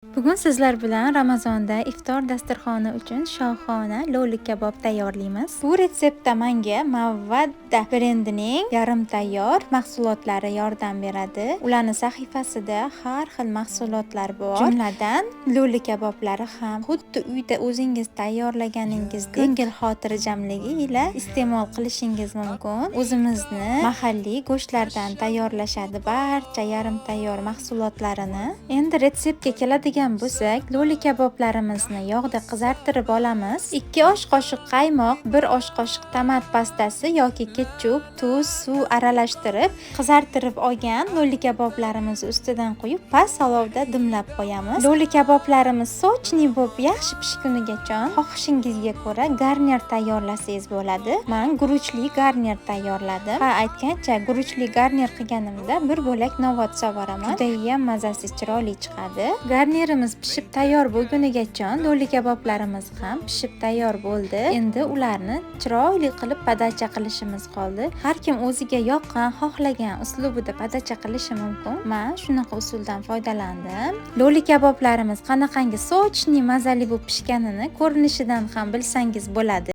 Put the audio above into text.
Bugun sizlar bilan Ramazonda iftor dasturxoni uchun shohona lo'li kabob tayyorlaymiz. Bu retseptda menga Mavvadda brendining yarim tayyor mahsulotlari yordam beradi. Ularning sahifasida har xil mahsulotlar bor. Jumladan, lo'li kaboblari ham xuddi uyda o'zingiz tayyorlaganingizdek ko'ngil xotirjamligi ila iste'mol qilishingiz mumkin. O'zimizni mahalliy go'shtlardan tayyorlashadi barcha yarim tayyor mahsulotlarini. Endi retseptga keladigan bo'lsak, lo'li kaboblarimizni yog'da qizartirib olamiz. 2 osh qoshiq qaymoq, 1 osh qoshiq tomat pastasi yoki ketchup, tuz, suv aralashtirib, qizartirib olgan lo'li kaboblarimizni ustidan quyib, past olovda dimlab qo'yamiz. Lo'li kaboblarimiz sochni bo'lib yaxshi pishgunigacha xohishingizga ko'ra garnir tayyorlasangiz bo'ladi. Men guruchli garnir tayyorladim. Aytgancha, guruchli garnir qilganimda bir bo'lak novot sovaraman. Juda ham mazasi chiroyli chiqadi. Garnirimiz pishib tayyor bo'lgunigacha lo'li kaboblarimiz ham pishib tayyor bo'ldi. Endi ularni chiroyli qilib podacha qilishimiz qoldi. Har kim o'ziga yoqqan, xohlagan uslubida podacha qilishi mumkin. Men shunaqa usuldan foydalandim. Lo'li kaboblarimiz qanaqangi sochni mazali bo'lib pishganini ko'rinishidan ham bilsangiz bo'ladi.